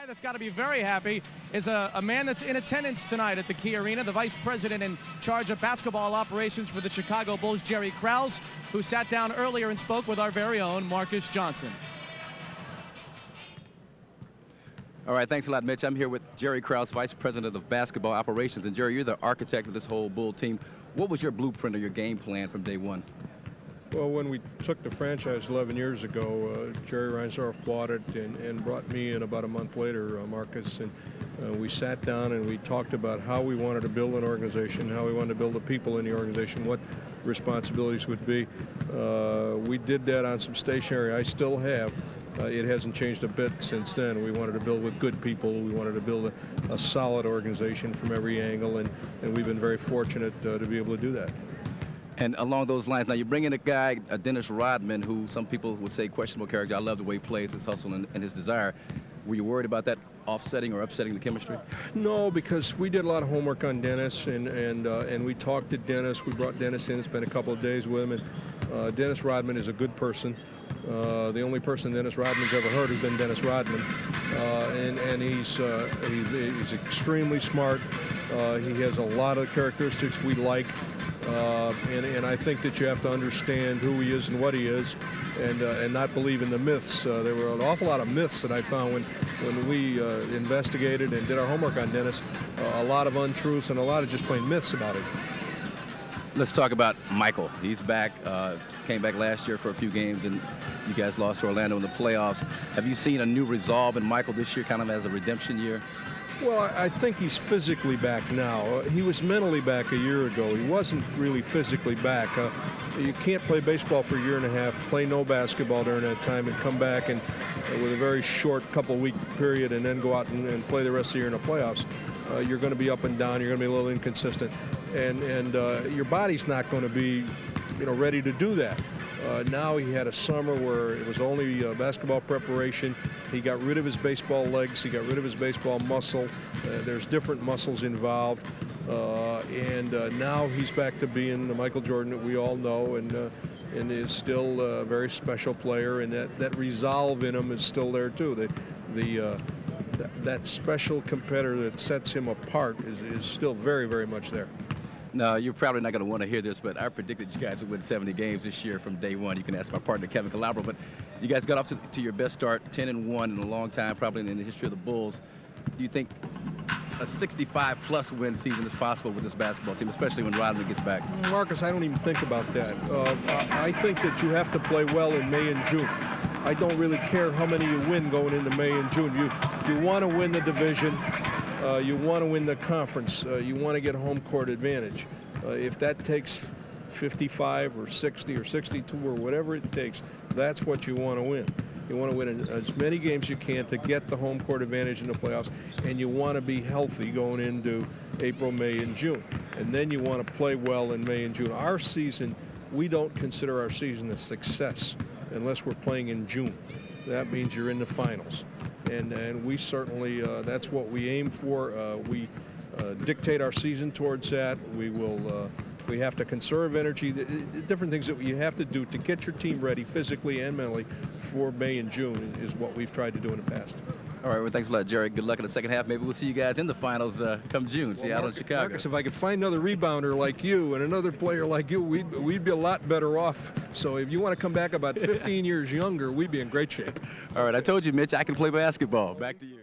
guy that's got to be very happy is a man that's in attendance tonight at the Key Arena, the vice president in charge of basketball operations for the Chicago Bulls, Jerry Krause, who sat down earlier and spoke with our very own Marcus Johnson. All right, thanks a lot, Mitch. I'm here with Jerry Krause, vice president of basketball operations. And Jerry, you're the architect of this whole Bull team. What was your blueprint or your game plan from day one? Well, when we took the franchise 11 years ago, Jerry Reinsdorf bought it and brought me in about a month later, Marcus, and we sat down and we talked about how we wanted to build an organization, how we wanted to build the people in the organization, what responsibilities would be. We did that on some stationery I still have. It hasn't changed a bit since then. We wanted to build with good people. We wanted to build a solid organization from every angle, and we've been very fortunate to be able to do that. And along those lines, now you bring in a guy, Dennis Rodman, who some people would say questionable character. I love the way he plays, his hustle and his desire. Were you worried about that offsetting or upsetting the chemistry? No, because we did a lot of homework on Dennis, and we talked to Dennis. We brought Dennis in, spent a couple of days with him, and Dennis Rodman is a good person. The only person Dennis Rodman's ever heard has been Dennis Rodman, and he's extremely smart. He has a lot of characteristics we like. And I think that you have to understand who he is and what he is, and not believe in the myths. There were an awful lot of myths that I found when we investigated and did our homework on Dennis. A lot of untruths and a lot of just plain myths about it. Let's talk about Michael. He's back, came back last year for a few games, and you guys lost to Orlando in the playoffs. Have you seen a new resolve in Michael this year, kind of as a redemption year? Well, I think he's physically back now. He was mentally back a year ago. He wasn't really physically back. You can't play baseball for a year and a half, play no basketball during that time, and come back and with a very short couple-week period and then go out and play the rest of the year in the playoffs. You're going to be up and down. You're going to be a little inconsistent. And your body's not going to be, ready to do that. Now he had a summer where it was only basketball preparation. He got rid of his baseball legs. He got rid of his baseball muscle. There's different muscles involved. And now he's back to being the Michael Jordan that we all know, and is still a very special player. And that resolve in him is still there, too. That special competitor that sets him apart is still very, very much there. No, you're probably not going to want to hear this, but I predicted you guys would win 70 games this year from day one. You can ask my partner, Kevin Calabro, but you guys got off to your best start, 10-1 in a long time, probably in the history of the Bulls. Do you think a 65-plus win season is possible with this basketball team, especially when Rodman gets back? Marcus, I don't even think about that. I think that you have to play well in May and June. I don't really care how many you win going into May and June. You want to win the division. You want to win the conference. You want to get home court advantage. If that takes 55 or 60 or 62 or whatever it takes, that's what you want to win. You want to win as many games as you can to get the home court advantage in the playoffs, and you want to be healthy going into April, May, and June. And then you want to play well in May and June. Our season, we don't consider our season a success unless we're playing in June. That means you're in the finals. And we certainly, that's what we aim for. We dictate our season towards that. We will, if we have to conserve energy, the different things that you have to do to get your team ready physically and mentally for May and June is what we've tried to do in the past. All right, well, thanks a lot, Jerry. Good luck in the second half. Maybe we'll see you guys in the finals come June, Seattle and Chicago. Marcus, if I could find another rebounder like you and another player like you, we'd be a lot better off. So if you want to come back about 15 years younger, we'd be in great shape. All right, I told you, Mitch, I can play basketball. Back to you.